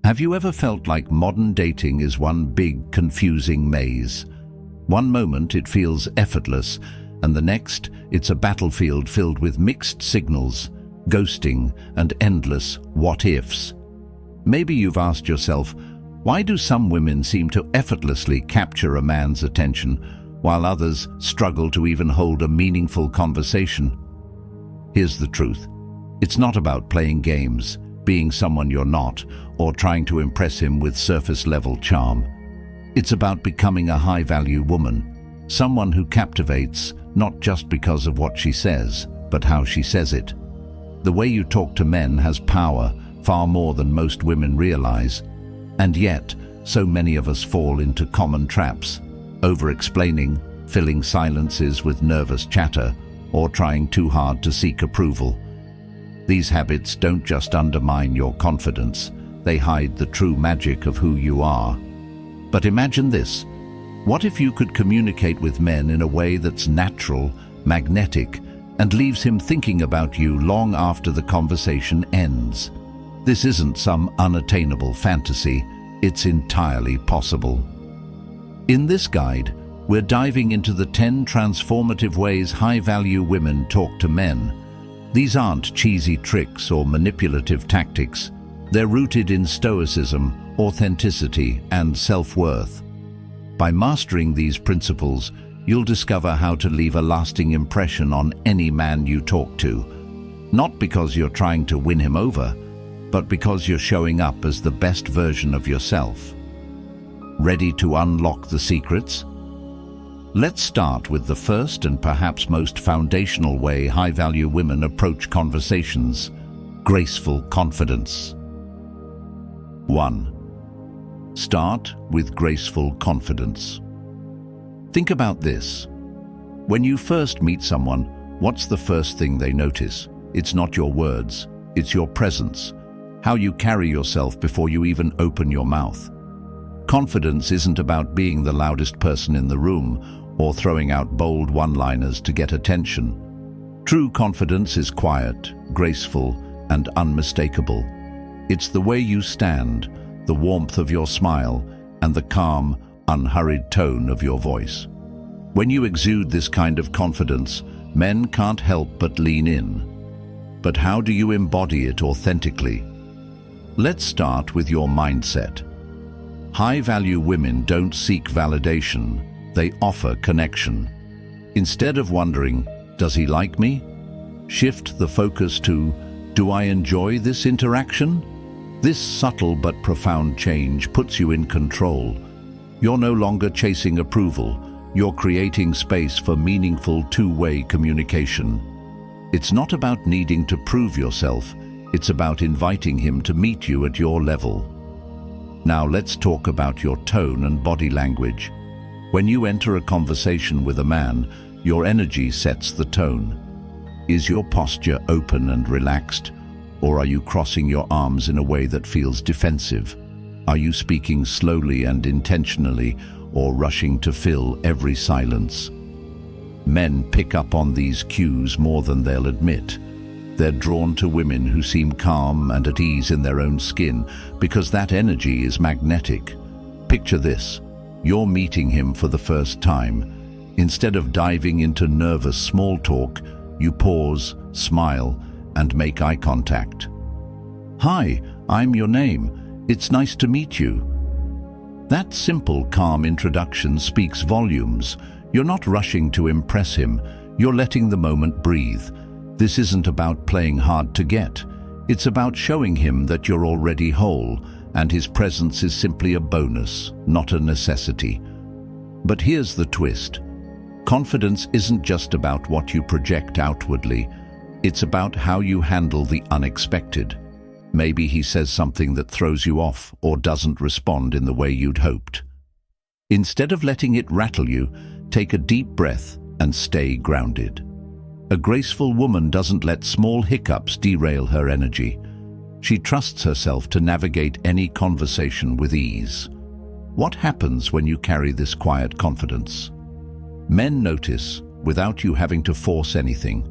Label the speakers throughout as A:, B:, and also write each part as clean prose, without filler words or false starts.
A: Have you ever felt like modern dating is one big, confusing maze? One moment it feels effortless, and the next it's a battlefield filled with mixed signals, ghosting, and endless what-ifs. Maybe you've asked yourself, why do some women seem to effortlessly capture a man's attention, while others struggle to even hold a meaningful conversation? Here's the truth. It's not about playing games, being someone you're not, or trying to impress him with surface-level charm. It's about becoming a high-value woman, someone who captivates not just because of what she says, but how she says it. The way you talk to men has power, far more than most women realize. And yet, so many of us fall into common traps, over-explaining, filling silences with nervous chatter, or trying too hard to seek approval. These habits don't just undermine your confidence, they hide the true magic of who you are. But imagine this. What if you could communicate with men in a way that's natural, magnetic, and leaves him thinking about you long after the conversation ends? This isn't some unattainable fantasy, it's entirely possible. In this guide, we're diving into the 10 transformative ways high-value women talk to men. These aren't cheesy tricks or manipulative tactics. They're rooted in Stoicism, authenticity, and self-worth. By mastering these principles, you'll discover how to leave a lasting impression on any man you talk to. Not because you're trying to win him over, but because you're showing up as the best version of yourself. Ready to unlock the secrets? Let's start with the first and perhaps most foundational way high-value women approach conversations: graceful confidence. 1. Start with graceful confidence. Think about this. When you first meet someone, what's the first thing they notice? It's not your words, it's your presence, how you carry yourself before you even open your mouth. Confidence isn't about being the loudest person in the room or throwing out bold one-liners to get attention. True confidence is quiet, graceful, and unmistakable. It's the way you stand, the warmth of your smile, and the calm, unhurried tone of your voice. When you exude this kind of confidence, men can't help but lean in. But how do you embody it authentically? Let's start with your mindset. High-value women don't seek validation, they offer connection. Instead of wondering, does he like me? Shift the focus to, do I enjoy this interaction? This subtle but profound change puts you in control. You're no longer chasing approval, you're creating space for meaningful two-way communication. It's not about needing to prove yourself, it's about inviting him to meet you at your level. Now let's talk about your tone and body language. When you enter a conversation with a man, your energy sets the tone. Is your posture open and relaxed, or are you crossing your arms in a way that feels defensive? Are you speaking slowly and intentionally, or rushing to fill every silence? Men pick up on these cues more than they'll admit. They're drawn to women who seem calm and at ease in their own skin because that energy is magnetic. Picture this. You're meeting him for the first time. Instead of diving into nervous small talk, you pause, smile, and make eye contact. Hi, I'm your name. It's nice to meet you. That simple, calm introduction speaks volumes. You're not rushing to impress him. You're letting the moment breathe. This isn't about playing hard to get. It's about showing him that you're already whole, and his presence is simply a bonus, not a necessity. But here's the twist. Confidence isn't just about what you project outwardly. It's about how you handle the unexpected. Maybe he says something that throws you off or doesn't respond in the way you'd hoped. Instead of letting it rattle you, take a deep breath and stay grounded. A graceful woman doesn't let small hiccups derail her energy. She trusts herself to navigate any conversation with ease. What happens when you carry this quiet confidence? Men notice without you having to force anything.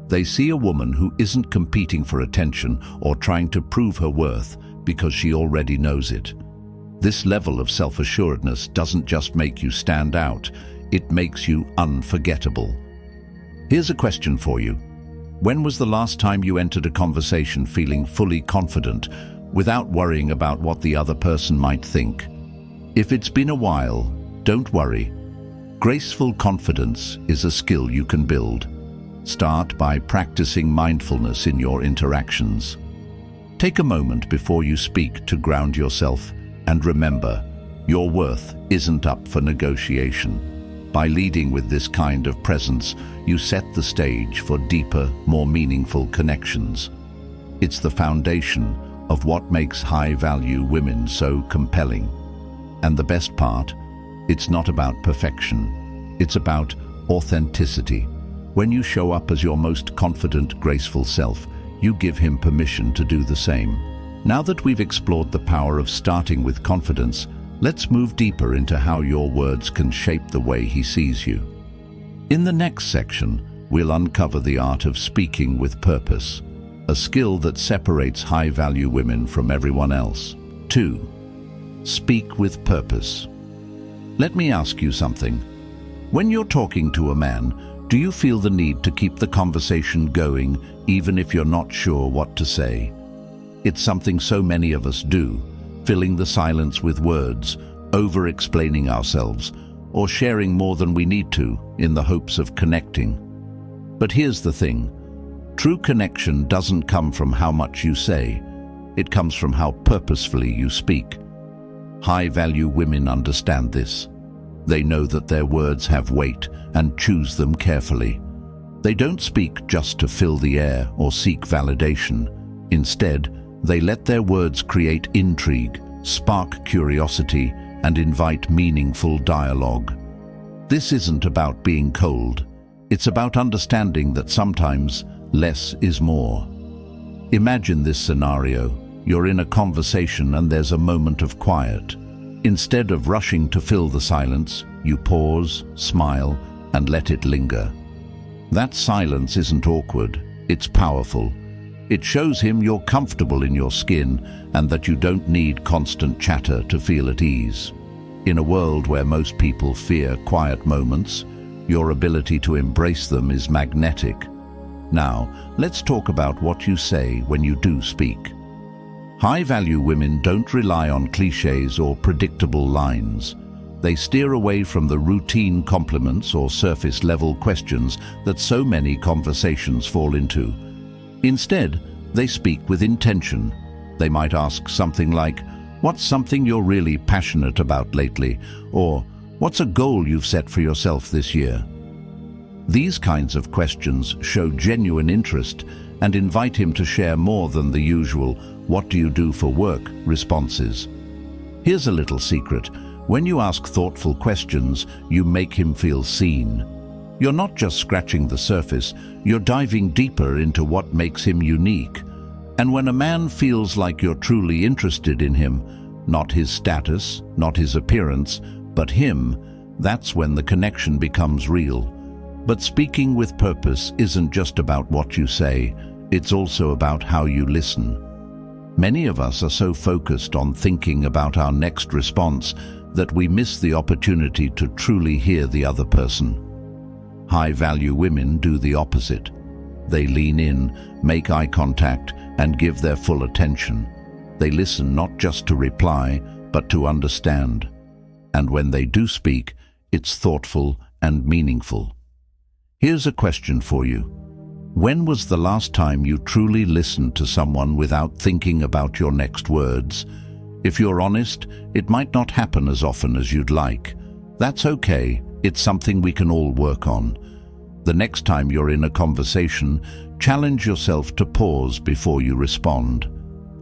A: They see a woman who isn't competing for attention or trying to prove her worth, because she already knows it. This level of self-assuredness doesn't just make you stand out, it makes you unforgettable. Here's a question for you. When was the last time you entered a conversation feeling fully confident, without worrying about what the other person might think? If it's been a while, don't worry. Graceful confidence is a skill you can build. Start by practicing mindfulness in your interactions. Take a moment before you speak to ground yourself, and remember, your worth isn't up for negotiation. By leading with this kind of presence, you set the stage for deeper, more meaningful connections. It's the foundation of what makes high-value women so compelling. And the best part, it's not about perfection. It's about authenticity. When you show up as your most confident, graceful self, you give him permission to do the same. Now that we've explored the power of starting with confidence, let's move deeper into how your words can shape the way he sees you. In the next section, we'll uncover the art of speaking with purpose, a skill that separates high-value women from everyone else. 2. Speak with purpose. Let me ask you something. When you're talking to a man, do you feel the need to keep the conversation going even if you're not sure what to say? It's something so many of us do, filling the silence with words, over-explaining ourselves, or sharing more than we need to in the hopes of connecting. But here's the thing. True connection doesn't come from how much you say. It comes from how purposefully you speak. High-value women understand this. They know that their words have weight and choose them carefully. They don't speak just to fill the air or seek validation. Instead, they let their words create intrigue, spark curiosity, and invite meaningful dialogue. This isn't about being cold. It's about understanding that sometimes less is more. Imagine this scenario. You're in a conversation and there's a moment of quiet. Instead of rushing to fill the silence, you pause, smile, and let it linger. That silence isn't awkward, it's powerful. It shows him you're comfortable in your skin and that you don't need constant chatter to feel at ease. In a world where most people fear quiet moments, your ability to embrace them is magnetic. Now, let's talk about what you say when you do speak. High-value women don't rely on cliches or predictable lines. They steer away from the routine compliments or surface-level questions that so many conversations fall into. Instead, they speak with intention. They might ask something like, "What's something you're really passionate about lately?" Or, "What's a goal you've set for yourself this year?" These kinds of questions show genuine interest and invite him to share more than the usual "What do you do for work?" responses. Here's a little secret. When you ask thoughtful questions, you make him feel seen. You're not just scratching the surface, you're diving deeper into what makes him unique. And when a man feels like you're truly interested in him, not his status, not his appearance, but him, that's when the connection becomes real. But speaking with purpose isn't just about what you say, it's also about how you listen. Many of us are so focused on thinking about our next response that we miss the opportunity to truly hear the other person. High-value women do the opposite. They lean in, make eye contact, and give their full attention. They listen not just to reply, but to understand. And when they do speak, it's thoughtful and meaningful. Here's a question for you. When was the last time you truly listened to someone without thinking about your next words? If you're honest, it might not happen as often as you'd like. That's okay. It's something we can all work on. The next time you're in a conversation, challenge yourself to pause before you respond.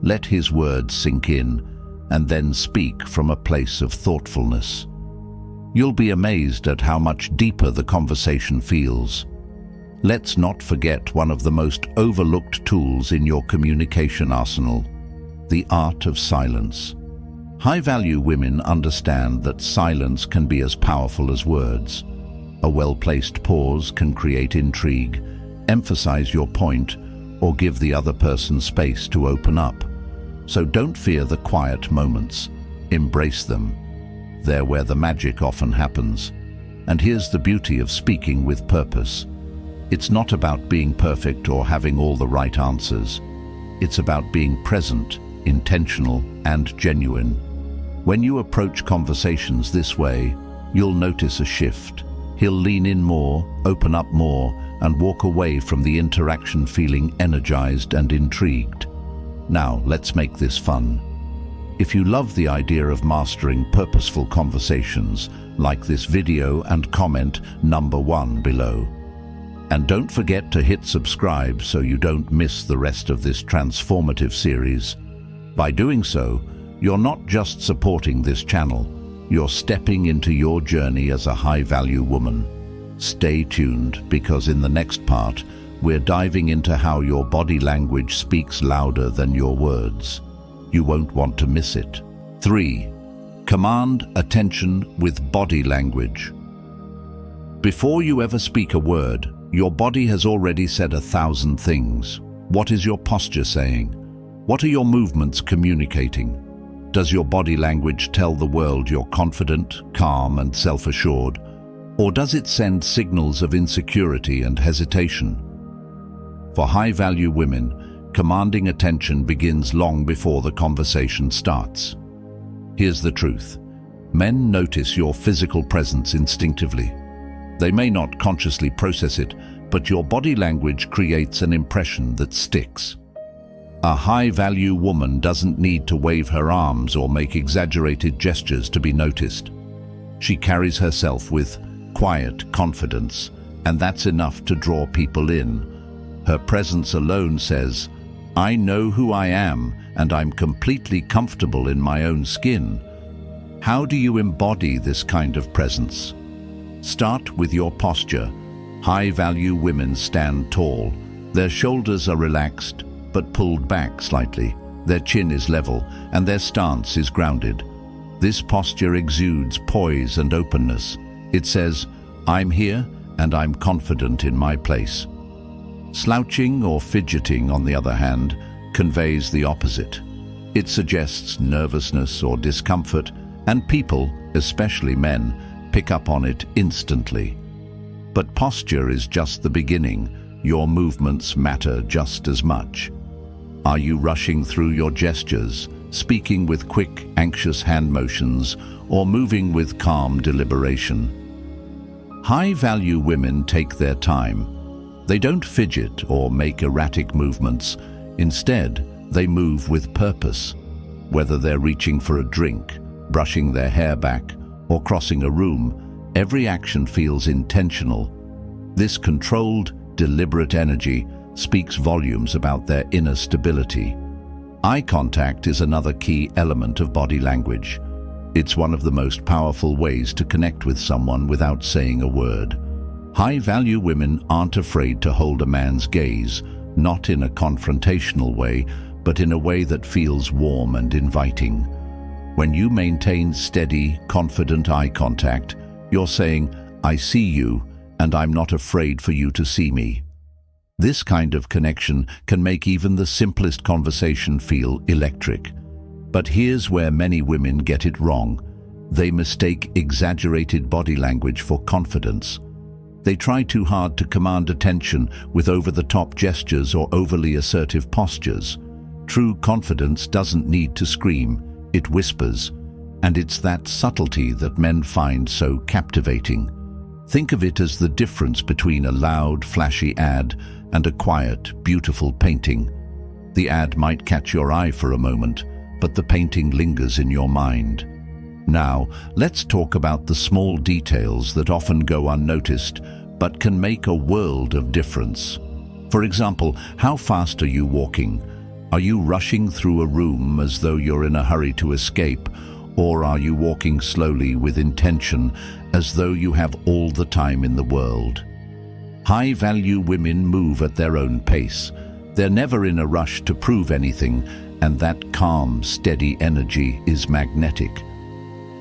A: Let his words sink in, and then speak from a place of thoughtfulness. You'll be amazed at how much deeper the conversation feels. Let's not forget one of the most overlooked tools in your communication arsenal, the art of silence. High-value women understand that silence can be as powerful as words. A well-placed pause can create intrigue, emphasize your point, or give the other person space to open up. So don't fear the quiet moments. Embrace them. They're where the magic often happens. And here's the beauty of speaking with purpose. It's not about being perfect or having all the right answers. It's about being present, intentional, and genuine. When you approach conversations this way, you'll notice a shift. He'll lean in more, open up more, and walk away from the interaction feeling energized and intrigued. Now, let's make this fun. If you love the idea of mastering purposeful conversations, like this video and comment number 1 below. And don't forget to hit subscribe so you don't miss the rest of this transformative series. By doing so, you're not just supporting this channel, you're stepping into your journey as a high-value woman. Stay tuned, because in the next part, we're diving into how your body language speaks louder than your words. You won't want to miss it. 3. Command attention with body language. Before you ever speak a word, your body has already said 1,000 things. What is your posture saying? What are your movements communicating? Does your body language tell the world you're confident, calm, and self-assured? Or does it send signals of insecurity and hesitation? For high-value women, commanding attention begins long before the conversation starts. Here's the truth. Men notice your physical presence instinctively. They may not consciously process it, but your body language creates an impression that sticks. A high-value woman doesn't need to wave her arms or make exaggerated gestures to be noticed. She carries herself with quiet confidence, and that's enough to draw people in. Her presence alone says, "I know who I am, and I'm completely comfortable in my own skin." How do you embody this kind of presence? Start with your posture. High-value women stand tall. Their shoulders are relaxed, but pulled back slightly. Their chin is level, and their stance is grounded. This posture exudes poise and openness. It says, "I'm here, and I'm confident in my place." Slouching or fidgeting, on the other hand, conveys the opposite. It suggests nervousness or discomfort, and people, especially men, pick up on it instantly. But posture is just the beginning. Your movements matter just as much. Are you rushing through your gestures, speaking with quick, anxious hand motions, or moving with calm deliberation? High-value women take their time. They don't fidget or make erratic movements. Instead, they move with purpose. Whether they're reaching for a drink, brushing their hair back, or crossing a room, every action feels intentional. This controlled, deliberate energy speaks volumes about their inner stability. Eye contact is another key element of body language. It's one of the most powerful ways to connect with someone without saying a word. High-value women aren't afraid to hold a man's gaze, not in a confrontational way, but in a way that feels warm and inviting. When you maintain steady, confident eye contact, you're saying, "I see you, and I'm not afraid for you to see me." This kind of connection can make even the simplest conversation feel electric. But here's where many women get it wrong. They mistake exaggerated body language for confidence. They try too hard to command attention with over-the-top gestures or overly assertive postures. True confidence doesn't need to scream, it whispers. And it's that subtlety that men find so captivating. Think of it as the difference between a loud, flashy ad and a quiet, beautiful painting. The ad might catch your eye for a moment, but the painting lingers in your mind. Now, let's talk about the small details that often go unnoticed, but can make a world of difference. For example, how fast are you walking? Are you rushing through a room as though you're in a hurry to escape? Or are you walking slowly with intention, as though you have all the time in the world? High-value women move at their own pace. They're never in a rush to prove anything, and that calm, steady energy is magnetic.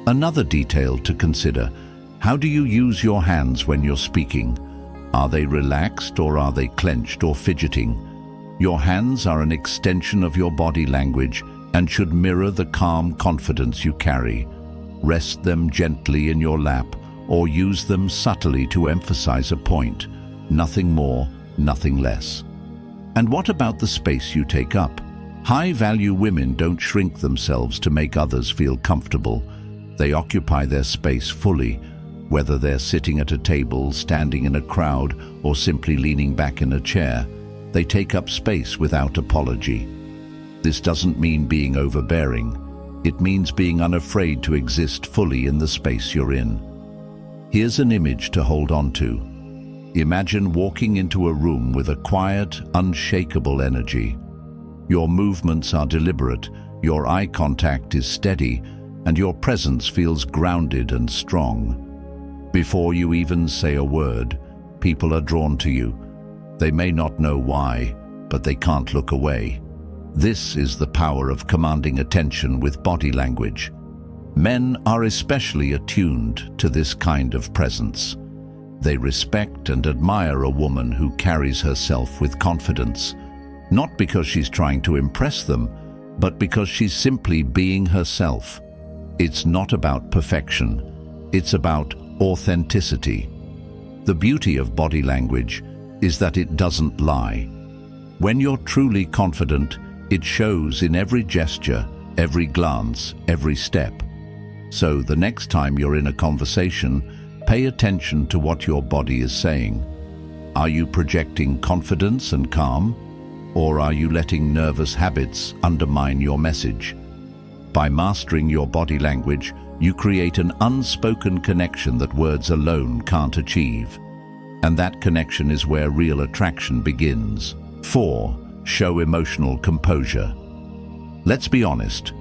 A: Another detail to consider: how do you use your hands when you're speaking? Are they relaxed, or are they clenched or fidgeting? Your hands are an extension of your body language, and should mirror the calm confidence you carry. Rest them gently in your lap or use them subtly to emphasize a point. Nothing more, nothing less. And what about the space you take up? High-value women don't shrink themselves to make others feel comfortable. They occupy their space fully, whether they're sitting at a table, standing in a crowd, or simply leaning back in a chair. They take up space without apology. This doesn't mean being overbearing. It means being unafraid to exist fully in the space you're in. Here's an image to hold on to. Imagine walking into a room with a quiet, unshakable energy. Your movements are deliberate, your eye contact is steady, and your presence feels grounded and strong. Before you even say a word, people are drawn to you. They may not know why, but they can't look away. This is the power of commanding attention with body language. Men are especially attuned to this kind of presence. They respect and admire a woman who carries herself with confidence, not because she's trying to impress them, but because she's simply being herself. It's not about perfection, it's about authenticity. The beauty of body language is that it doesn't lie. When you're truly confident, it shows in every gesture, every glance, every step. So the next time you're in a conversation, pay attention to what your body is saying. Are you projecting confidence and calm, or are you letting nervous habits undermine your message? By mastering your body language, you create an unspoken connection that words alone can't achieve. And that connection is where real attraction begins. 4. Show emotional composure. Let's be honest,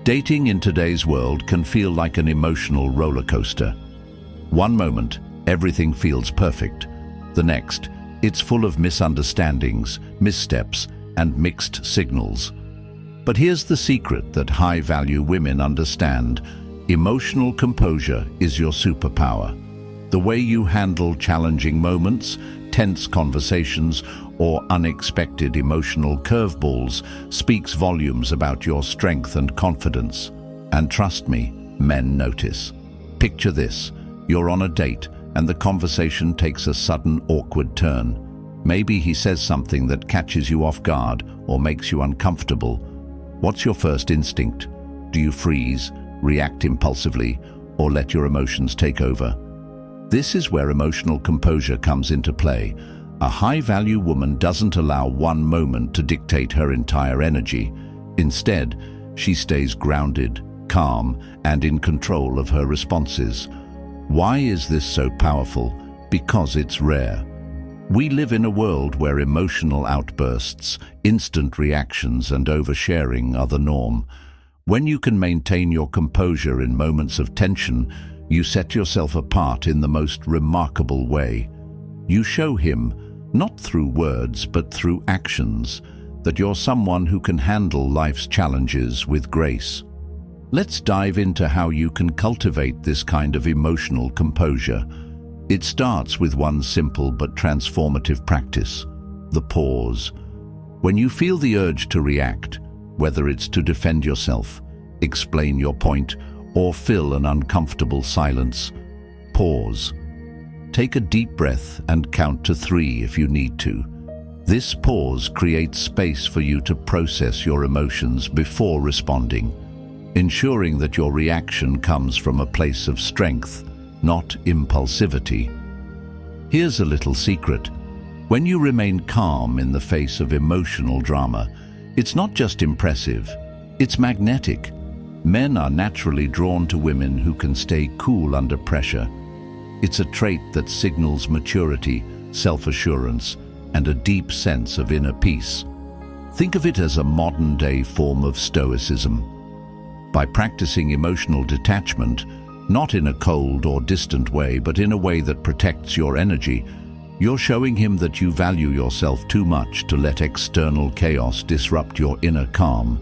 A: dating in today's world can feel like an emotional roller coaster. One moment, everything feels perfect. The next, it's full of misunderstandings, missteps, and mixed signals. But here's the secret that high-value women understand. Emotional composure is your superpower. The way you handle challenging moments, tense conversations, or unexpected emotional curveballs speaks volumes about your strength and confidence. And trust me, men notice. Picture this. You're on a date, and the conversation takes a sudden, awkward turn. Maybe he says something that catches you off guard or makes you uncomfortable. What's your first instinct? Do you freeze, react impulsively, or let your emotions take over? This is where emotional composure comes into play. A high-value woman doesn't allow one moment to dictate her entire energy. Instead, she stays grounded, calm, and in control of her responses. Why is this so powerful? Because it's rare. We live in a world where emotional outbursts, instant reactions, and oversharing are the norm. When you can maintain your composure in moments of tension, you set yourself apart in the most remarkable way. You show him, not through words but through actions, that you're someone who can handle life's challenges with grace. Let's dive into how you can cultivate this kind of emotional composure. It starts with one simple but transformative practice: the pause. When you feel the urge to react, whether it's to defend yourself, explain your point, or fill an uncomfortable silence, pause. Take a deep breath and count to 3 if you need to. This pause creates space for you to process your emotions before responding, ensuring that your reaction comes from a place of strength, not impulsivity. Here's a little secret. When you remain calm in the face of emotional drama, it's not just impressive, it's magnetic. Men are naturally drawn to women who can stay cool under pressure. It's a trait that signals maturity, self-assurance, and a deep sense of inner peace. Think of it as a modern-day form of Stoicism. By practicing emotional detachment, not in a cold or distant way, but in a way that protects your energy, you're showing him that you value yourself too much to let external chaos disrupt your inner calm.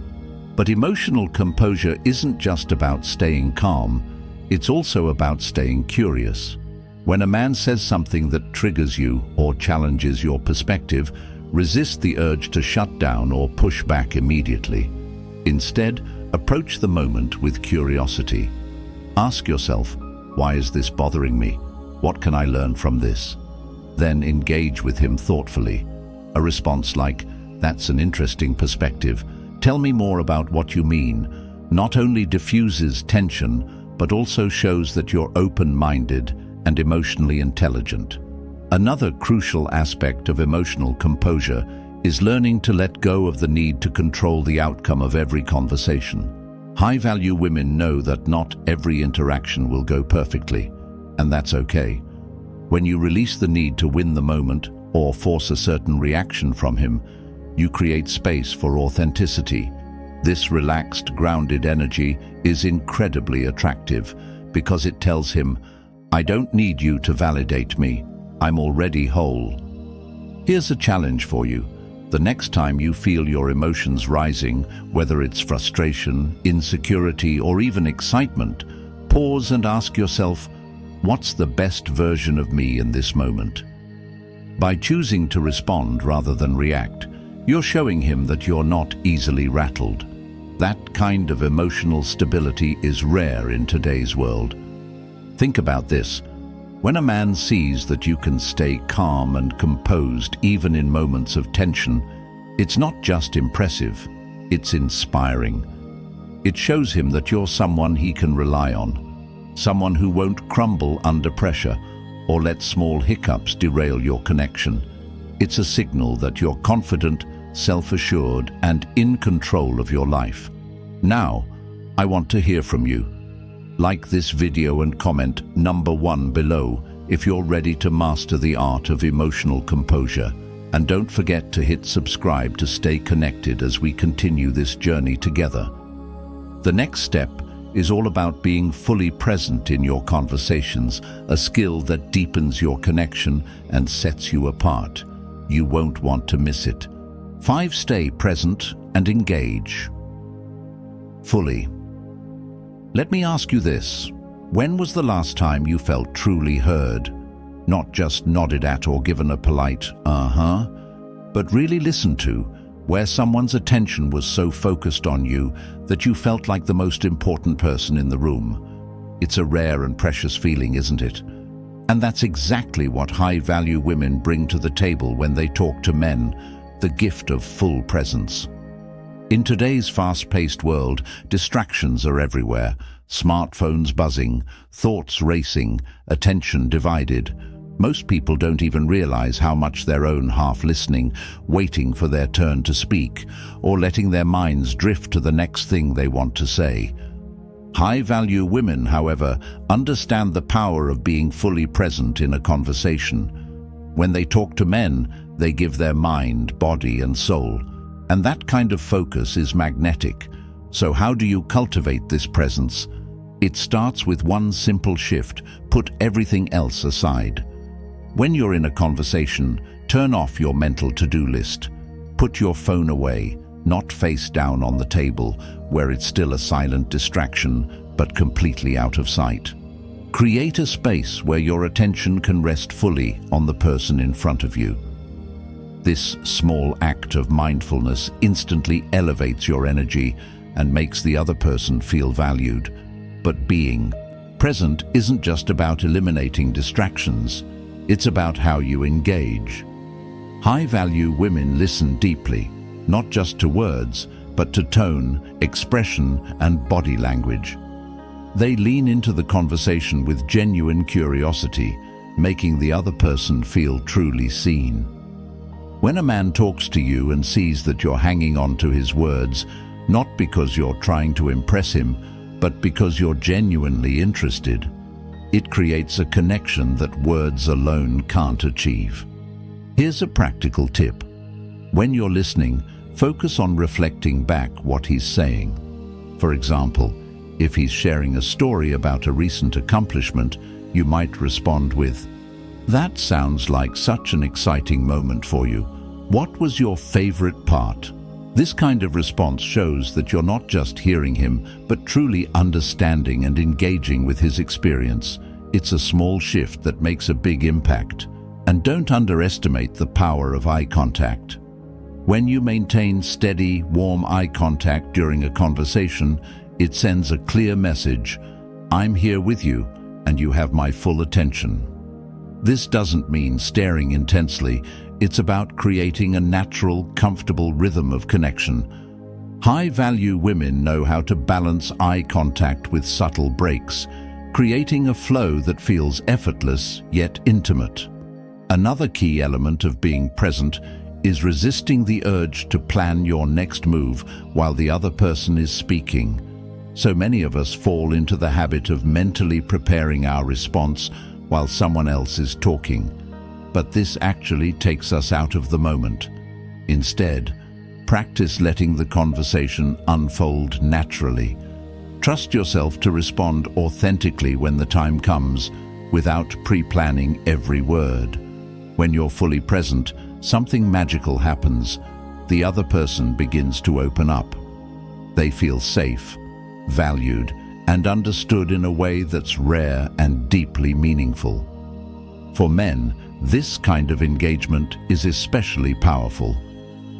A: But emotional composure isn't just about staying calm, it's also about staying curious. When a man says something that triggers you or challenges your perspective, resist the urge to shut down or push back immediately. Instead, approach the moment with curiosity. Ask yourself, why is this bothering me? What can I learn from this? Then engage with him thoughtfully. A response like, that's an interesting perspective. Tell me more about what you mean, not only diffuses tension, but also shows that you're open-minded and emotionally intelligent. Another crucial aspect of emotional composure is learning to let go of the need to control the outcome of every conversation. High-value women know that not every interaction will go perfectly, and that's okay. When you release the need to win the moment or force a certain reaction from him, you create space for authenticity. This relaxed, grounded energy is incredibly attractive because it tells him, I don't need you to validate me. I'm already whole. Here's a challenge for you. The next time you feel your emotions rising, whether it's frustration, insecurity, or even excitement, pause and ask yourself, what's the best version of me in this moment? By choosing to respond rather than react, you're showing him that you're not easily rattled. That kind of emotional stability is rare in today's world. Think about this. When a man sees that you can stay calm and composed even in moments of tension, it's not just impressive, it's inspiring. It shows him that you're someone he can rely on, someone who won't crumble under pressure or let small hiccups derail your connection. It's a signal that you're confident, self-assured, and in control of your life. Now, I want to hear from you. Like this video and comment number 1 below if you're ready to master the art of emotional composure. And don't forget to hit subscribe to stay connected as we continue this journey together. The next step is all about being fully present in your conversations, a skill that deepens your connection and sets you apart. You won't want to miss it. 5. Stay present and engage fully. Let me ask you this. When was the last time you felt truly heard? Not just nodded at or given a polite, but really listened to, where someone's attention was so focused on you that you felt like the most important person in the room. It's a rare and precious feeling, isn't it? And that's exactly what high-value women bring to the table when they talk to men, the gift of full presence. In today's fast-paced world, distractions are everywhere. Smartphones buzzing, thoughts racing, attention divided. Most people don't even realize how much their own half-listening, waiting for their turn to speak, or letting their minds drift to the next thing they want to say. High-value women, however, understand the power of being fully present in a conversation. When they talk to men, they give their mind, body, and soul. And that kind of focus is magnetic. So how do you cultivate this presence? It starts with one simple shift: put everything else aside. When you're in a conversation, turn off your mental to-do list. Put your phone away, not face down on the table, where it's still a silent distraction, but completely out of sight. Create a space where your attention can rest fully on the person in front of you. This small act of mindfulness instantly elevates your energy and makes the other person feel valued. But being present isn't just about eliminating distractions. It's about how you engage. High-value women listen deeply, not just to words, but to tone, expression, and body language. They lean into the conversation with genuine curiosity, making the other person feel truly seen. When a man talks to you and sees that you're hanging on to his words, not because you're trying to impress him, but because you're genuinely interested, it creates a connection that words alone can't achieve. Here's a practical tip. When you're listening, focus on reflecting back what he's saying. For example, if he's sharing a story about a recent accomplishment, you might respond with, "That sounds like such an exciting moment for you. What was your favorite part?" This kind of response shows that you're not just hearing him, but truly understanding and engaging with his experience. It's a small shift that makes a big impact. And don't underestimate the power of eye contact. When you maintain steady, warm eye contact during a conversation, it sends a clear message: I'm here with you, and you have my full attention. This doesn't mean staring intensely. It's about creating a natural, comfortable rhythm of connection. High-value women know how to balance eye contact with subtle breaks, creating a flow that feels effortless yet intimate. Another key element of being present is resisting the urge to plan your next move while the other person is speaking. So many of us fall into the habit of mentally preparing our response while someone else is talking. But this actually takes us out of the moment. Instead, practice letting the conversation unfold naturally. Trust yourself to respond authentically when the time comes, without pre-planning every word. When you're fully present, something magical happens. The other person begins to open up. They feel safe, valued, and understood in a way that's rare and deeply meaningful. For men, this kind of engagement is especially powerful.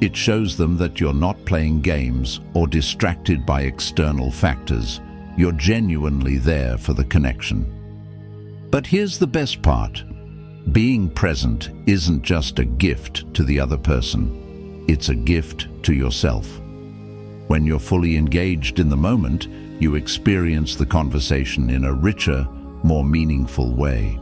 A: It shows them that you're not playing games or distracted by external factors. You're genuinely there for the connection. But here's the best part. Being present isn't just a gift to the other person. It's a gift to yourself. When you're fully engaged in the moment, you experience the conversation in a richer, more meaningful way.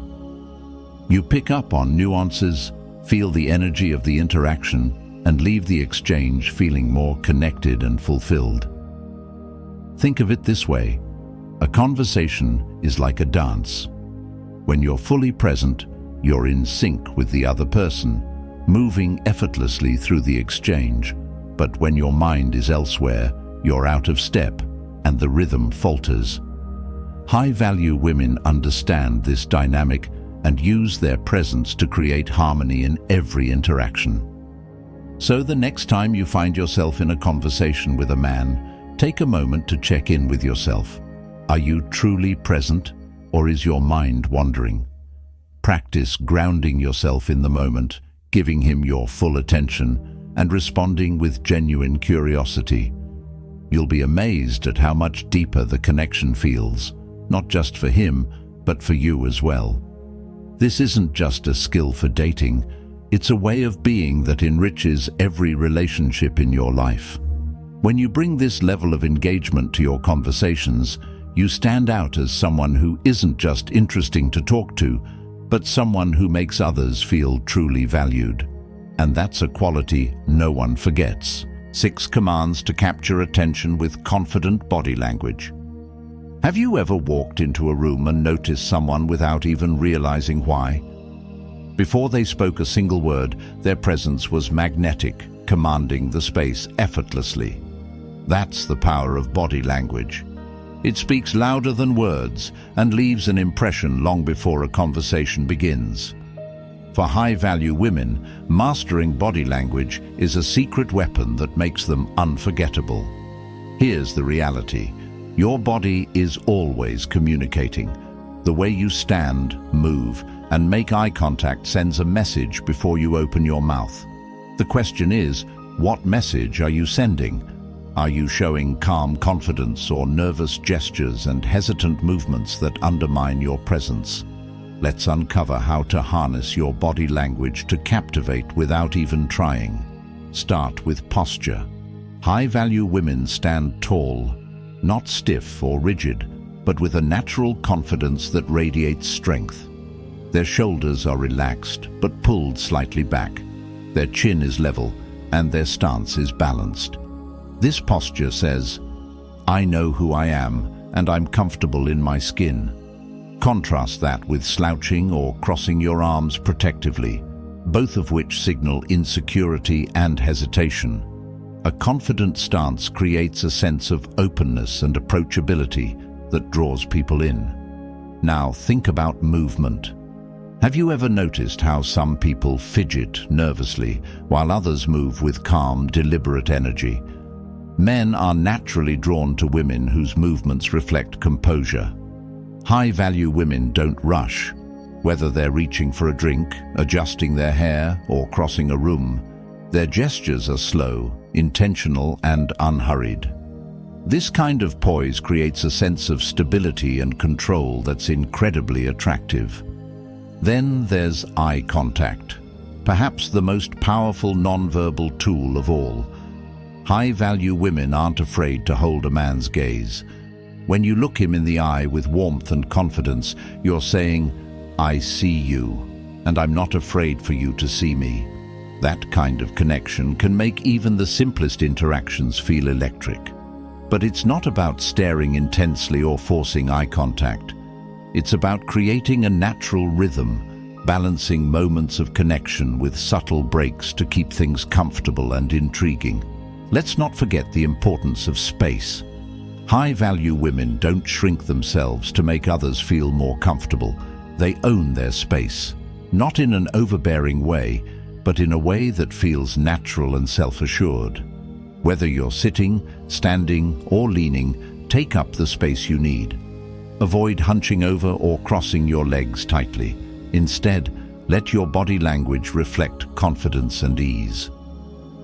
A: You pick up on nuances, feel the energy of the interaction, and leave the exchange feeling more connected and fulfilled. Think of it this way: a conversation is like a dance. When you're fully present, you're in sync with the other person, moving effortlessly through the exchange. But when your mind is elsewhere, you're out of step, and the rhythm falters. High-value women understand this dynamic and use their presence to create harmony in every interaction. So the next time you find yourself in a conversation with a man, take a moment to check in with yourself. Are you truly present, or is your mind wandering? Practice grounding yourself in the moment, giving him your full attention, and responding with genuine curiosity. You'll be amazed at how much deeper the connection feels, not just for him, but for you as well. This isn't just a skill for dating, it's a way of being that enriches every relationship in your life. When you bring this level of engagement to your conversations, you stand out as someone who isn't just interesting to talk to, but someone who makes others feel truly valued. And that's a quality no one forgets. 6 commands to capture attention with confident body language. Have you ever walked into a room and noticed someone without even realizing why? Before they spoke a single word, their presence was magnetic, commanding the space effortlessly. That's the power of body language. It speaks louder than words and leaves an impression long before a conversation begins. For high-value women, mastering body language is a secret weapon that makes them unforgettable. Here's the reality. Your body is always communicating. The way you stand, move, and make eye contact sends a message before you open your mouth. The question is, what message are you sending? Are you showing calm confidence or nervous gestures and hesitant movements that undermine your presence? Let's uncover how to harness your body language to captivate without even trying. Start with posture. High-value women stand tall, not stiff or rigid, but with a natural confidence that radiates strength. Their shoulders are relaxed, but pulled slightly back. Their chin is level, and their stance is balanced. This posture says, I know who I am, and I'm comfortable in my skin. Contrast that with slouching or crossing your arms protectively, both of which signal insecurity and hesitation. A confident stance creates a sense of openness and approachability that draws people in. Now think about movement. Have you ever noticed how some people fidget nervously while others move with calm, deliberate energy? Men are naturally drawn to women whose movements reflect composure. High-value women don't rush. Whether they're reaching for a drink, adjusting their hair, or crossing a room, Their gestures are slow, intentional, and unhurried. This kind of poise creates a sense of stability and control that's incredibly attractive. Then there's eye contact, perhaps the most powerful non-verbal tool of all. High-value women aren't afraid to hold a man's gaze. When you look him in the eye with warmth and confidence, you're saying, "I see you, and I'm not afraid for you to see me." That kind of connection can make even the simplest interactions feel electric. But it's not about staring intensely or forcing eye contact. It's about creating a natural rhythm, balancing moments of connection with subtle breaks to keep things comfortable and intriguing. Let's not forget the importance of space. High-value women don't shrink themselves to make others feel more comfortable. They own their space, not in an overbearing way, but in a way that feels natural and self-assured. Whether you're sitting, standing, or leaning, take up the space you need. Avoid hunching over or crossing your legs tightly. Instead, let your body language reflect confidence and ease.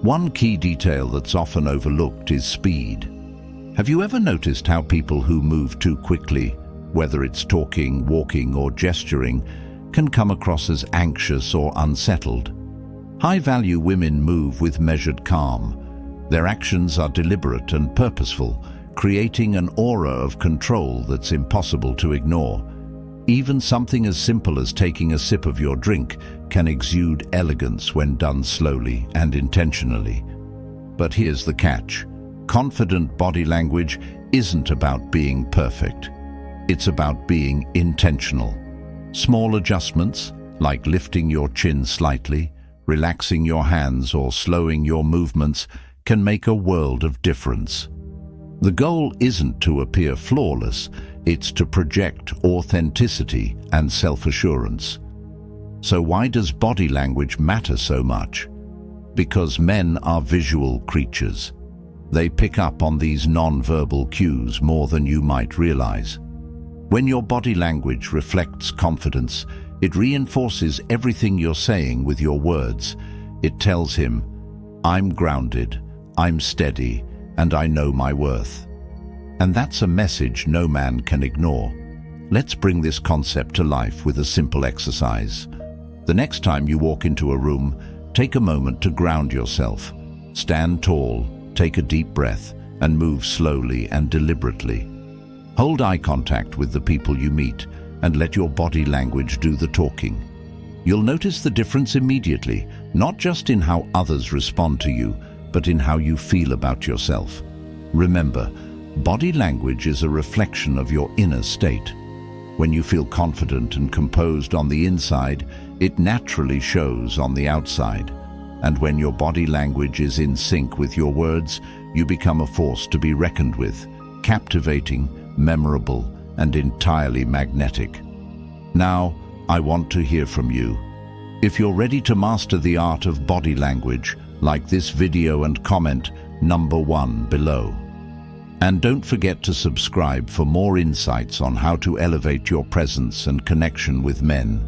A: One key detail that's often overlooked is speed. Have you ever noticed how people who move too quickly, whether it's talking, walking, or gesturing, can come across as anxious or unsettled? High-value women move with measured calm. Their actions are deliberate and purposeful, creating an aura of control that's impossible to ignore. Even something as simple as taking a sip of your drink can exude elegance when done slowly and intentionally. But here's the catch. Confident body language isn't about being perfect. It's about being intentional. Small adjustments, like lifting your chin slightly, relaxing your hands, or slowing your movements, can make a world of difference. The goal isn't to appear flawless, it's to project authenticity and self-assurance. So why does body language matter so much? Because men are visual creatures. They pick up on these non-verbal cues more than you might realize. When your body language reflects confidence, it reinforces everything you're saying with your words. It tells him, "I'm grounded, I'm steady, and I know my worth." And that's a message no man can ignore. Let's bring this concept to life with a simple exercise. The next time you walk into a room, take a moment to ground yourself. Stand tall, take a deep breath, and move slowly and deliberately. Hold eye contact with the people you meet, and let your body language do the talking. You'll notice the difference immediately, not just in how others respond to you, but in how you feel about yourself. Remember, body language is a reflection of your inner state. When you feel confident and composed on the inside, it naturally shows on the outside. And when your body language is in sync with your words, you become a force to be reckoned with, captivating, memorable, and entirely magnetic. Now, I want to hear from you. If you're ready to master the art of body language, like this video and comment number 1 below. And don't forget to subscribe for more insights on how to elevate your presence and connection with men.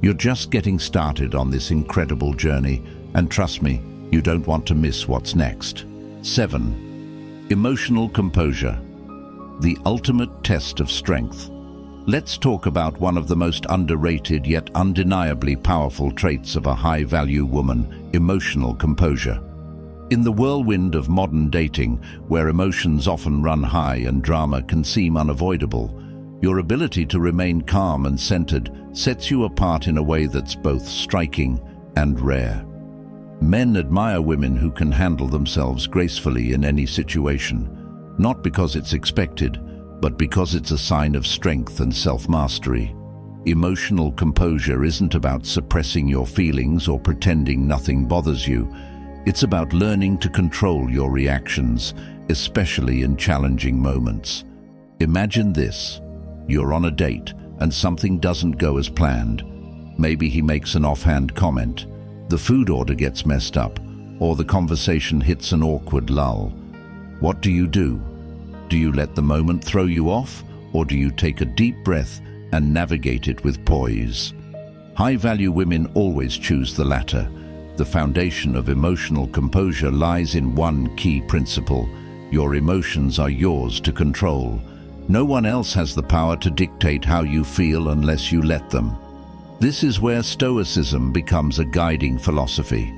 A: You're just getting started on this incredible journey, and trust me, you don't want to miss what's next. 7. Emotional composure, the ultimate test of strength. Let's talk about one of the most underrated yet undeniably powerful traits of a high-value woman, emotional composure. In the whirlwind of modern dating, where emotions often run high and drama can seem unavoidable, your ability to remain calm and centered sets you apart in a way that's both striking and rare. Men admire women who can handle themselves gracefully in any situation, not because it's expected, but because it's a sign of strength and self-mastery. Emotional composure isn't about suppressing your feelings or pretending nothing bothers you. It's about learning to control your reactions, especially in challenging moments. Imagine this. You're on a date and something doesn't go as planned. Maybe he makes an offhand comment, the food order gets messed up, or the conversation hits an awkward lull. What do? Do you let the moment throw you off, or do you take a deep breath and navigate it with poise? High-value women always choose the latter. the foundation of emotional composure lies in one key principle: your emotions are yours to control. No one else has the power to dictate how you feel unless you let them. This is where Stoicism becomes a guiding philosophy.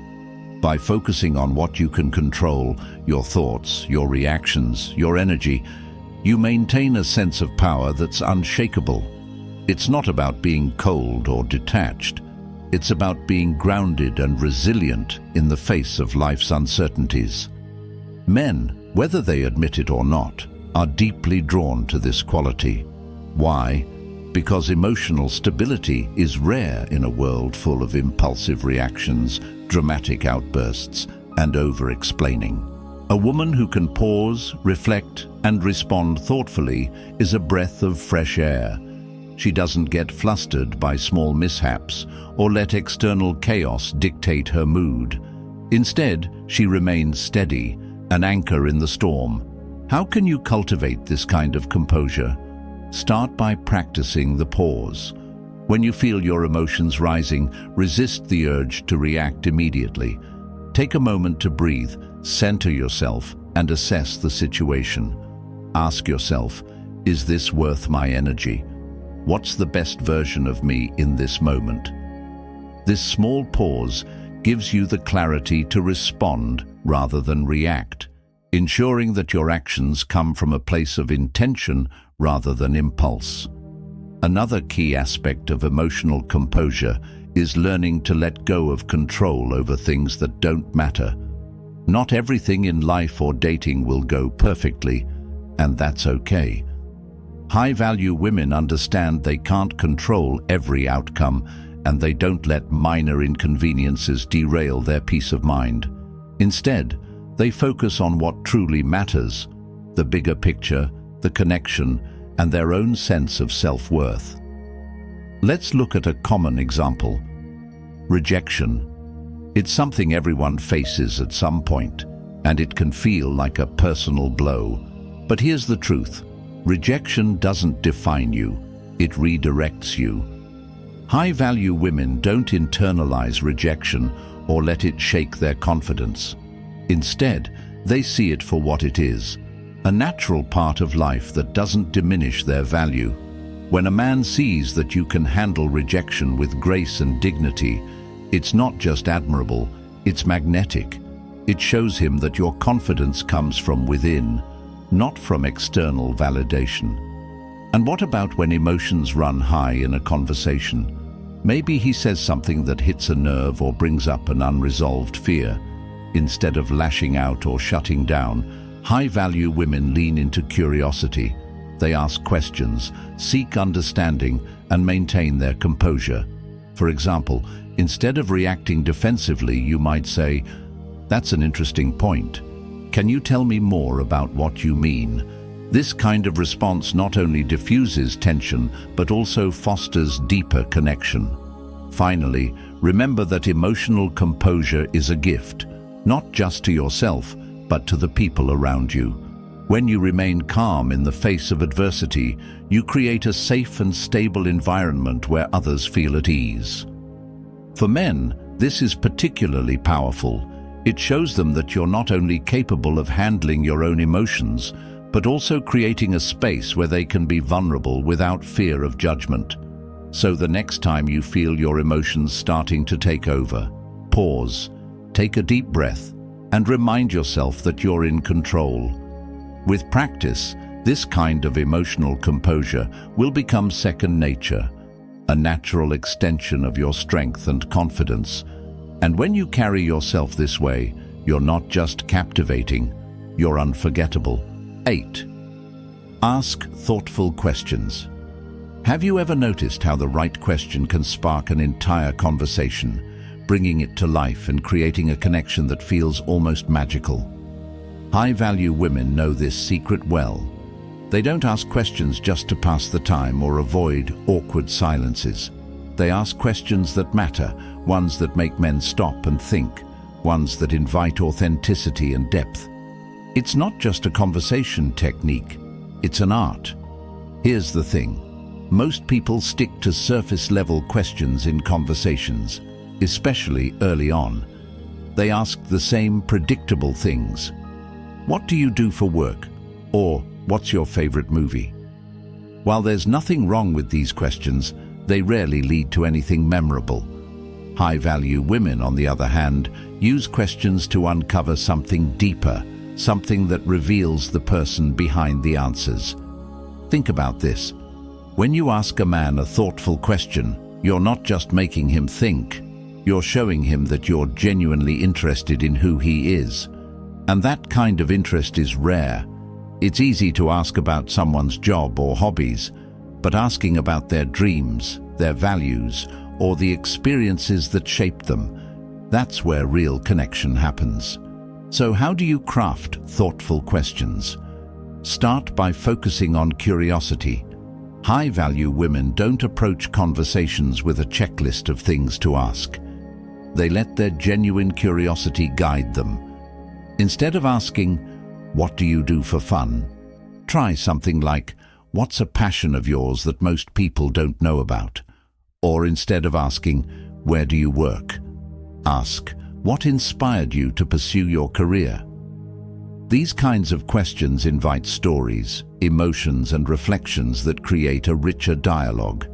A: By focusing on what you can control, your thoughts, your reactions, your energy, you maintain a sense of power that's unshakable. It's not about being cold or detached. It's about being grounded and resilient in the face of life's uncertainties. Men, whether they admit it or not, are deeply drawn to this quality. Why? Because emotional stability is rare in a world full of impulsive reactions, dramatic outbursts, and over-explaining. A woman who can pause, reflect, and respond thoughtfully is a breath of fresh air. She doesn't get flustered by small mishaps or let external chaos dictate her mood. Instead, she remains steady, an anchor in the storm. How can you cultivate this kind of composure? Start by practicing the pause. When you feel your emotions rising, resist the urge to react immediately. Take a moment to breathe, center yourself, and assess the situation. Ask yourself, is this worth my energy? What's the best version of me in this moment? This small pause gives you the clarity to respond rather than react, ensuring that your actions come from a place of intention rather than impulse. Another key aspect of emotional composure is learning to let go of control over things that don't matter. Not everything in life or dating will go perfectly, and that's okay. High-value women understand they can't control every outcome, and they don't let minor inconveniences derail their peace of mind. Instead, they focus on what truly matters: the bigger picture, the connection, and their own sense of self-worth. Let's look at a common example: rejection. It's something everyone faces at some point, and it can feel like a personal blow. But here's the truth: rejection doesn't define you, it redirects you. High-value women don't internalize rejection or let it shake their confidence. Instead, they see it for what it is: a natural part of life that doesn't diminish their value. When a man sees that you can handle rejection with grace and dignity, it's not just admirable, it's magnetic. It shows him that your confidence comes from within, not from external validation. And what about when emotions run high in a conversation? Maybe he says something that hits a nerve or brings up an unresolved fear. Instead of lashing out or shutting down, high-value women lean into curiosity. They ask questions, seek understanding, and maintain their composure. For example, instead of reacting defensively, you might say, "That's an interesting point. Can you tell me more about what you mean?" This kind of response not only diffuses tension, but also fosters deeper connection. Finally, remember that emotional composure is a gift, not just to yourself, but to the people around you. When you remain calm in the face of adversity, you create a safe and stable environment where others feel at ease. For men, this is particularly powerful. It shows them that you're not only capable of handling your own emotions, but also creating a space where they can be vulnerable without fear of judgment. So the next time you feel your emotions starting to take over, pause, take a deep breath, and remind yourself that you're in control. With practice, this kind of emotional composure will become second nature, a natural extension of your strength and confidence. And when you carry yourself this way, you're not just captivating, you're unforgettable. 8. Ask thoughtful questions. Have you ever noticed how the right question can spark an entire conversation, bringing it to life and creating a connection that feels almost magical? High-value women know this secret well. They don't ask questions just to pass the time or avoid awkward silences. They ask questions that matter, ones that make men stop and think, ones that invite authenticity and depth. It's not just a conversation technique, it's an art. Here's the thing: most people stick to surface-level questions in conversations, especially early on. They ask the same predictable things. What do you do for work? Or what's your favorite movie? While there's nothing wrong with these questions, they rarely lead to anything memorable. High-value women, on the other hand, use questions to uncover something deeper, something that reveals the person behind the answers. Think about this. When you ask a man a thoughtful question, you're not just making him think. You're showing him that you're genuinely interested in who he is. And that kind of interest is rare. It's easy to ask about someone's job or hobbies, but asking about their dreams, their values, or the experiences that shaped them, that's where real connection happens. So how do you craft thoughtful questions? Start by focusing on curiosity. High-value women don't approach conversations with a checklist of things to ask. They let their genuine curiosity guide them. Instead of asking, "What do you do for fun?" try something like, "What's a passion of yours that most people don't know about?" Or instead of asking, "Where do you work?" ask, "What inspired you to pursue your career?" These kinds of questions invite stories, emotions, and reflections that create a richer dialogue.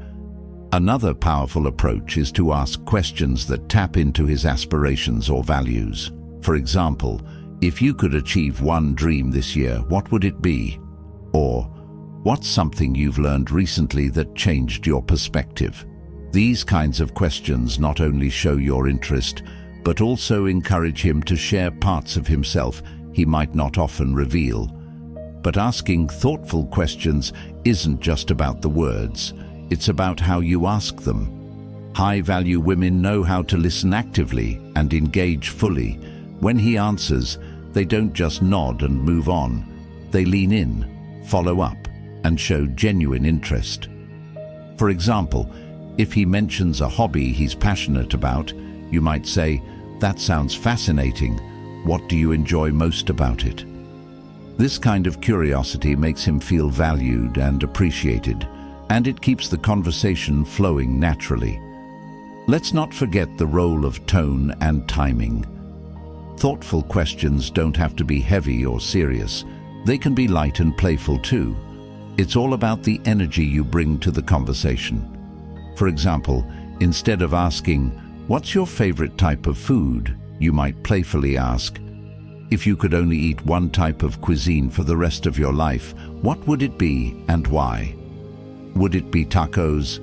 A: Another powerful approach is to ask questions that tap into his aspirations or values. For example, if you could achieve one dream this year, what would it be? Or, what's something you've learned recently that changed your perspective? These kinds of questions not only show your interest, but also encourage him to share parts of himself he might not often reveal. But asking thoughtful questions isn't just about the words, it's about how you ask them. High-value women know how to listen actively and engage fully. When he answers, they don't just nod and move on. They lean in, follow up, and show genuine interest. For example, if he mentions a hobby he's passionate about, you might say, "That sounds fascinating. What do you enjoy most about it?" This kind of curiosity makes him feel valued and appreciated, and it keeps the conversation flowing naturally. Let's not forget the role of tone and timing. Thoughtful questions don't have to be heavy or serious. They can be light and playful too. It's all about the energy you bring to the conversation. For example, instead of asking, "What's your favorite type of food?" you might playfully ask, "If you could only eat one type of cuisine for the rest of your life, what would it be and why?" Would it be tacos?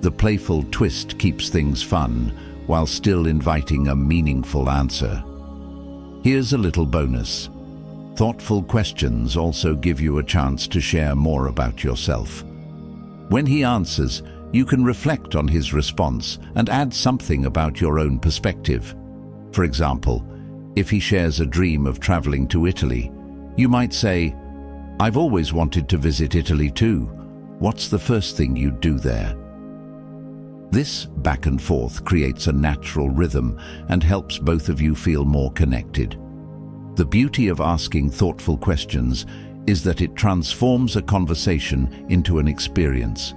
A: The playful twist keeps things fun while still inviting a meaningful answer. Here's a little bonus. Thoughtful questions also give you a chance to share more about yourself. When he answers, you can reflect on his response and add something about your own perspective. For example, if he shares a dream of traveling to Italy, you might say, "I've always wanted to visit Italy too. What's the first thing you'd do there?" This back and forth creates a natural rhythm and helps both of you feel more connected. The beauty of asking thoughtful questions is that it transforms a conversation into an experience.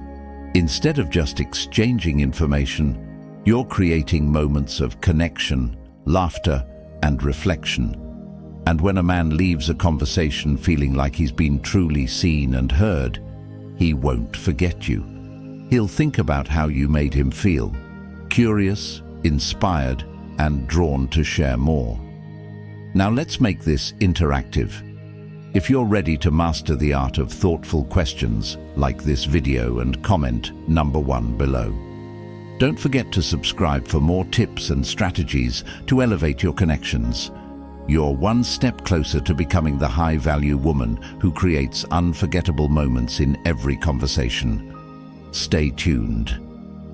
A: Instead of just exchanging information, you're creating moments of connection, laughter, and reflection. And when a man leaves a conversation feeling like he's been truly seen and heard, he won't forget you. He'll think about how you made him feel, curious, inspired, and drawn to share more. Now let's make this interactive. If you're ready to master the art of thoughtful questions, like this video and comment number 1 below. Don't forget to subscribe for more tips and strategies to elevate your connections. You're one step closer to becoming the high-value woman who creates unforgettable moments in every conversation. Stay tuned.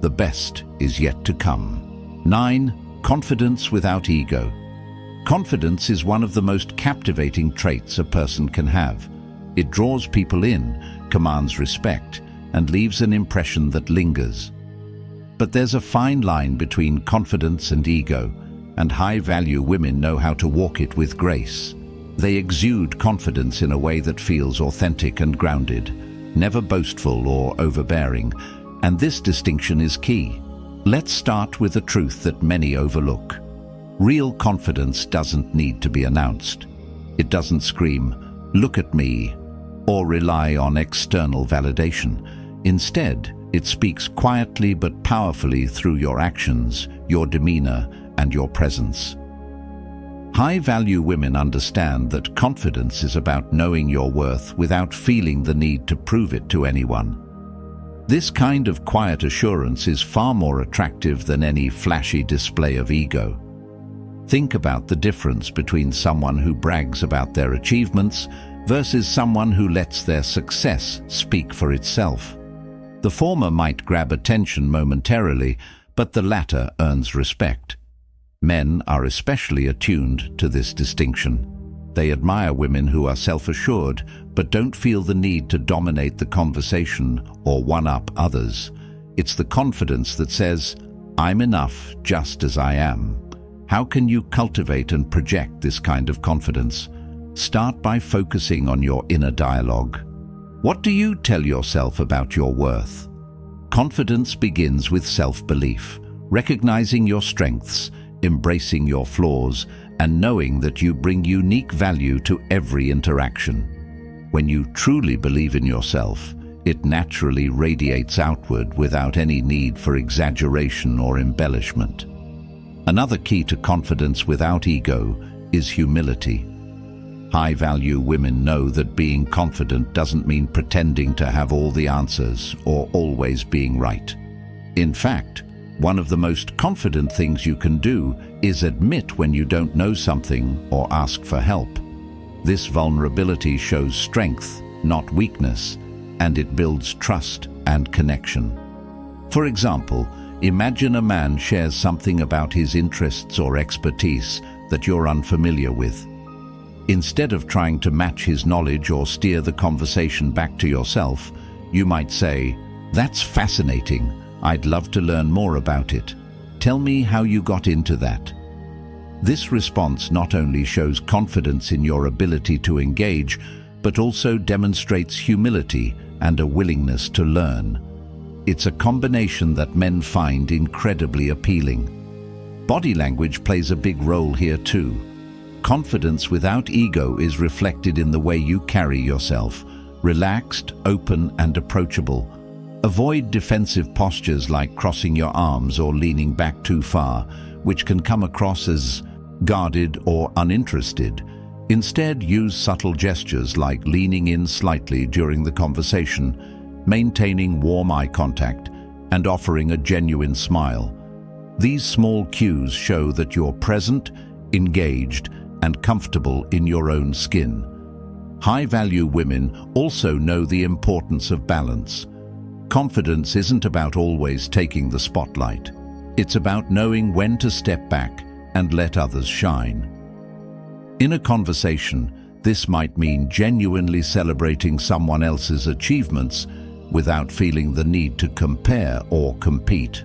A: The best is yet to come. 9. Confidence without ego. Confidence is one of the most captivating traits a person can have. It draws people in, commands respect, and leaves an impression that lingers. But there's a fine line between confidence and ego, and high-value women know how to walk it with grace. They exude confidence in a way that feels authentic and grounded, never boastful or overbearing, and this distinction is key. Let's start with a truth that many overlook. Real confidence doesn't need to be announced. It doesn't scream, "Look at me," or rely on external validation. Instead, it speaks quietly but powerfully through your actions, your demeanor, and your presence. High-value women understand that confidence is about knowing your worth without feeling the need to prove it to anyone. This kind of quiet assurance is far more attractive than any flashy display of ego. Think about the difference between someone who brags about their achievements versus someone who lets their success speak for itself. The former might grab attention momentarily, but the latter earns respect. Men are especially attuned to this distinction. They admire women who are self-assured but don't feel the need to dominate the conversation or one-up others. It's the confidence that says, "I'm enough just as I am." How can you cultivate and project this kind of confidence? Start by focusing on your inner dialogue. What do you tell yourself about your worth? Confidence begins with self-belief, recognizing your strengths, embracing your flaws, and knowing that you bring unique value to every interaction. When you truly believe in yourself, it naturally radiates outward without any need for exaggeration or embellishment. Another key to confidence without ego is humility. High-value women know that being confident doesn't mean pretending to have all the answers or always being right. In fact, one of the most confident things you can do is admit when you don't know something or ask for help. This vulnerability shows strength, not weakness, and it builds trust and connection. For example, imagine a man shares something about his interests or expertise that you're unfamiliar with. Instead of trying to match his knowledge or steer the conversation back to yourself, you might say, "That's fascinating. I'd love to learn more about it. Tell me how you got into that." This response not only shows confidence in your ability to engage, but also demonstrates humility and a willingness to learn. It's a combination that men find incredibly appealing. Body language plays a big role here too. Confidence without ego is reflected in the way you carry yourself, relaxed, open, and approachable. Avoid defensive postures like crossing your arms or leaning back too far, which can come across as guarded or uninterested. Instead, use subtle gestures like leaning in slightly during the conversation, maintaining warm eye contact, and offering a genuine smile. These small cues show that you're present, engaged, and comfortable in your own skin. High-value women also know the importance of balance. Confidence isn't about always taking the spotlight. It's about knowing when to step back and let others shine. In a conversation, this might mean genuinely celebrating someone else's achievements without feeling the need to compare or compete.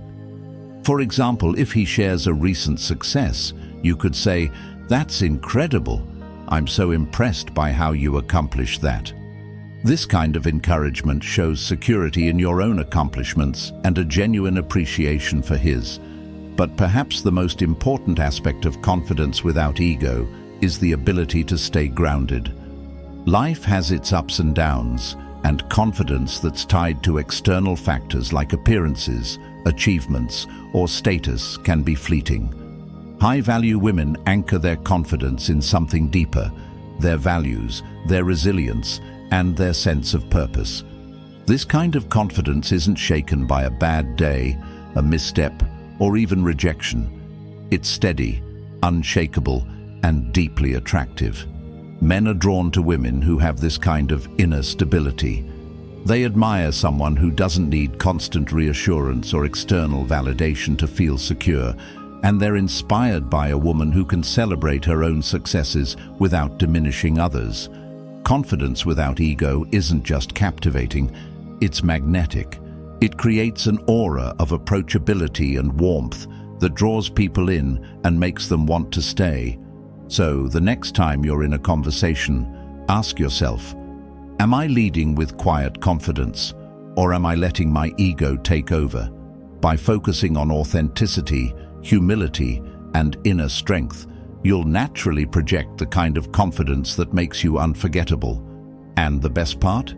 A: For example, if he shares a recent success, you could say, "That's incredible. I'm so impressed by how you accomplished that." This kind of encouragement shows security in your own accomplishments and a genuine appreciation for his. But perhaps the most important aspect of confidence without ego is the ability to stay grounded. Life has its ups and downs, and confidence that's tied to external factors like appearances, achievements, or status can be fleeting. High-value women anchor their confidence in something deeper, their values, their resilience, and their sense of purpose. This kind of confidence isn't shaken by a bad day, a misstep, or even rejection. It's steady, unshakable, and deeply attractive. Men are drawn to women who have this kind of inner stability. They admire someone who doesn't need constant reassurance or external validation to feel secure, and they're inspired by a woman who can celebrate her own successes without diminishing others. Confidence without ego isn't just captivating, it's magnetic. It creates an aura of approachability and warmth that draws people in and makes them want to stay. So, the next time you're in a conversation, ask yourself, am I leading with quiet confidence, or am I letting my ego take over? By focusing on authenticity, humility, and inner strength, you'll naturally project the kind of confidence that makes you unforgettable. And the best part?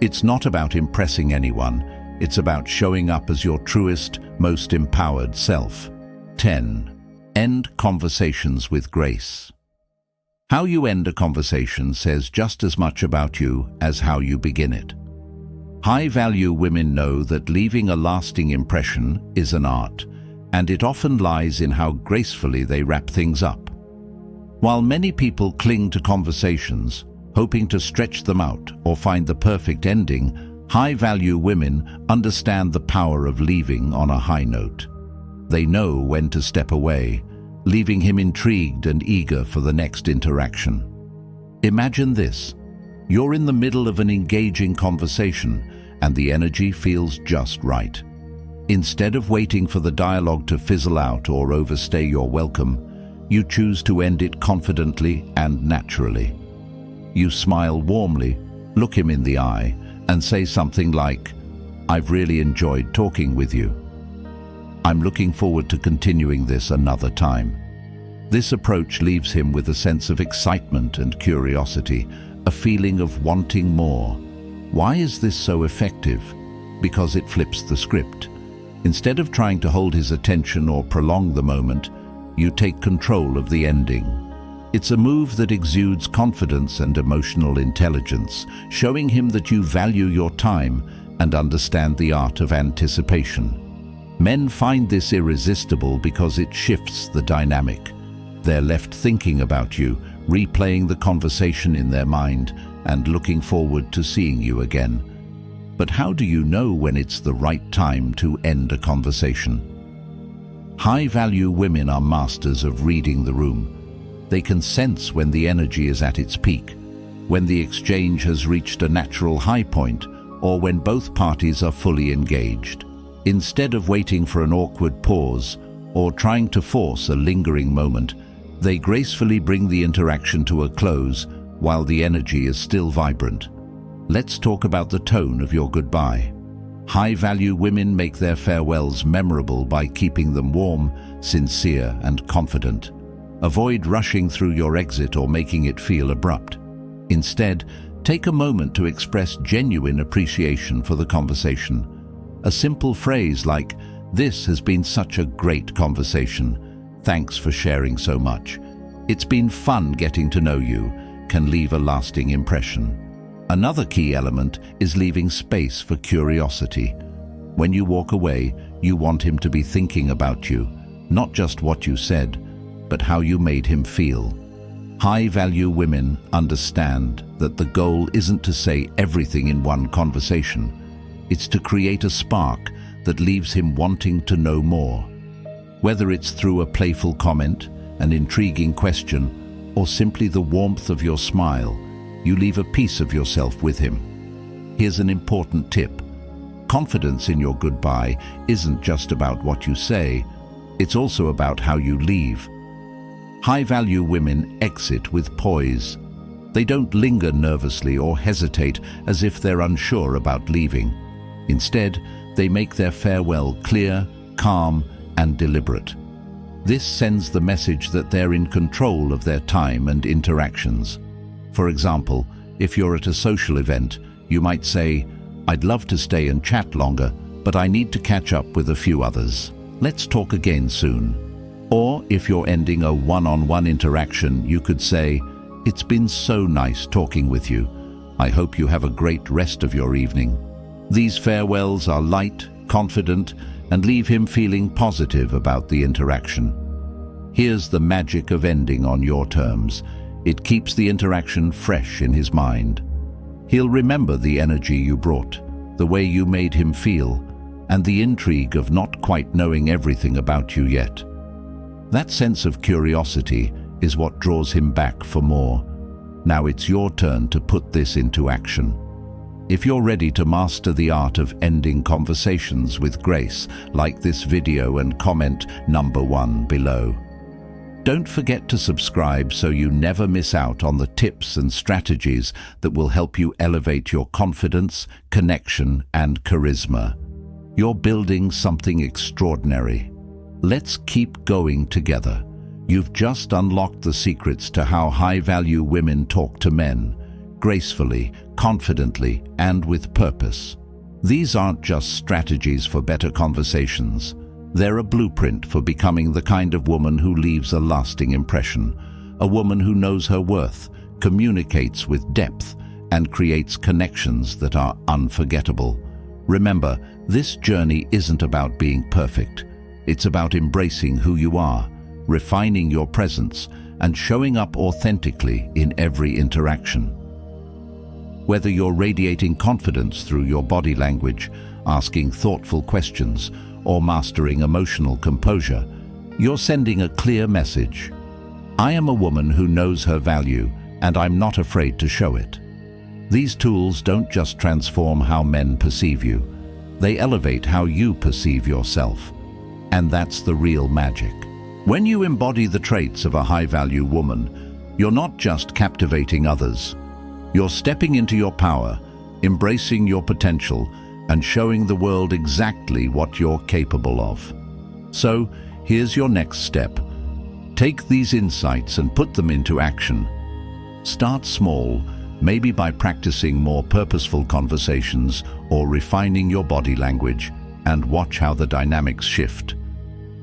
A: It's not about impressing anyone. It's about showing up as your truest, most empowered self. 10. End conversations with grace. How you end a conversation says just as much about you as how you begin it. High-value women know that leaving a lasting impression is an art, and it often lies in how gracefully they wrap things up. While many people cling to conversations, hoping to stretch them out or find the perfect ending, high-value women understand the power of leaving on a high note. They know when to step away, leaving him intrigued and eager for the next interaction. Imagine this. You're in the middle of an engaging conversation, and the energy feels just right. Instead of waiting for the dialogue to fizzle out or overstay your welcome, you choose to end it confidently and naturally. You smile warmly, look him in the eye, and say something like, "I've really enjoyed talking with you. I'm looking forward to continuing this another time." This approach leaves him with a sense of excitement and curiosity, a feeling of wanting more. Why is this so effective? Because it flips the script. Instead of trying to hold his attention or prolong the moment, you take control of the ending. It's a move that exudes confidence and emotional intelligence, showing him that you value your time and understand the art of anticipation. Men find this irresistible because it shifts the dynamic. They're left thinking about you, replaying the conversation in their mind, and looking forward to seeing you again. But how do you know when it's the right time to end a conversation? High-value women are masters of reading the room. They can sense when the energy is at its peak, when the exchange has reached a natural high point, or when both parties are fully engaged. Instead of waiting for an awkward pause or trying to force a lingering moment, they gracefully bring the interaction to a close while the energy is still vibrant. Let's talk about the tone of your goodbye. High-value women make their farewells memorable by keeping them warm, sincere, and confident. Avoid rushing through your exit or making it feel abrupt. Instead, take a moment to express genuine appreciation for the conversation. A simple phrase like, "This has been such a great conversation. Thanks for sharing so much. It's been fun getting to know you," can leave a lasting impression. Another key element is leaving space for curiosity. When you walk away, you want him to be thinking about you, not just what you said, but how you made him feel. High-value women understand that the goal isn't to say everything in one conversation. It's to create a spark that leaves him wanting to know more. Whether it's through a playful comment, an intriguing question, or simply the warmth of your smile, you leave a piece of yourself with him. Here's an important tip. Confidence in your goodbye isn't just about what you say, it's also about how you leave. High-value women exit with poise. They don't linger nervously or hesitate as if they're unsure about leaving. Instead, they make their farewell clear, calm, and deliberate. This sends the message that they're in control of their time and interactions. For example, if you're at a social event, you might say, "I'd love to stay and chat longer, but I need to catch up with a few others. Let's talk again soon." Or if you're ending a one-on-one interaction, you could say, "It's been so nice talking with you. I hope you have a great rest of your evening." These farewells are light, confident, and leave him feeling positive about the interaction. Here's the magic of ending on your terms. It keeps the interaction fresh in his mind. He'll remember the energy you brought, the way you made him feel, and the intrigue of not quite knowing everything about you yet. That sense of curiosity is what draws him back for more. Now it's your turn to put this into action. If you're ready to master the art of ending conversations with grace, like this video and comment number 1 below. Don't forget to subscribe so you never miss out on the tips and strategies that will help you elevate your confidence, connection, and charisma. You're building something extraordinary. Let's keep going together. You've just unlocked the secrets to how high-value women talk to men, gracefully, confidently, and with purpose. These aren't just strategies for better conversations. They're a blueprint for becoming the kind of woman who leaves a lasting impression, a woman who knows her worth, communicates with depth, and creates connections that are unforgettable. Remember, this journey isn't about being perfect. It's about embracing who you are, refining your presence, and showing up authentically in every interaction. Whether you're radiating confidence through your body language, asking thoughtful questions, or mastering emotional composure, you're sending a clear message. I am a woman who knows her value, and I'm not afraid to show it. These tools don't just transform how men perceive you, they elevate how you perceive yourself. And that's the real magic. When you embody the traits of a high-value woman, you're not just captivating others. You're stepping into your power, embracing your potential, and showing the world exactly what you're capable of. So, here's your next step. Take these insights and put them into action. Start small, maybe by practicing more purposeful conversations or refining your body language, and watch how the dynamics shift.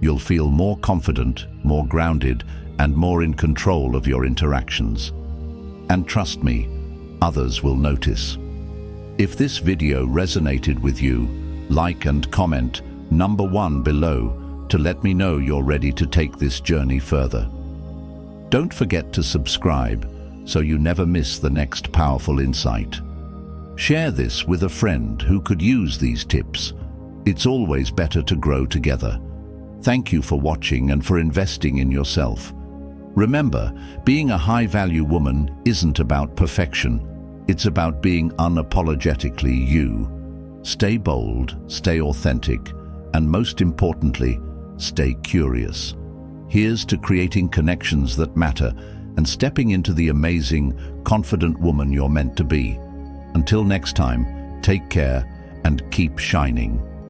A: You'll feel more confident, more grounded, and more in control of your interactions. And trust me, others will notice. If this video resonated with you, like and comment #1 below to let me know you're ready to take this journey further. Don't forget to subscribe so you never miss the next powerful insight. Share this with a friend who could use these tips. It's always better to grow together. Thank you for watching and for investing in yourself. Remember, being a high-value woman isn't about perfection. It's about being unapologetically you. Stay bold, stay authentic, and most importantly, stay curious. Here's to creating connections that matter and stepping into the amazing, confident woman you're meant to be. Until next time, take care and keep shining.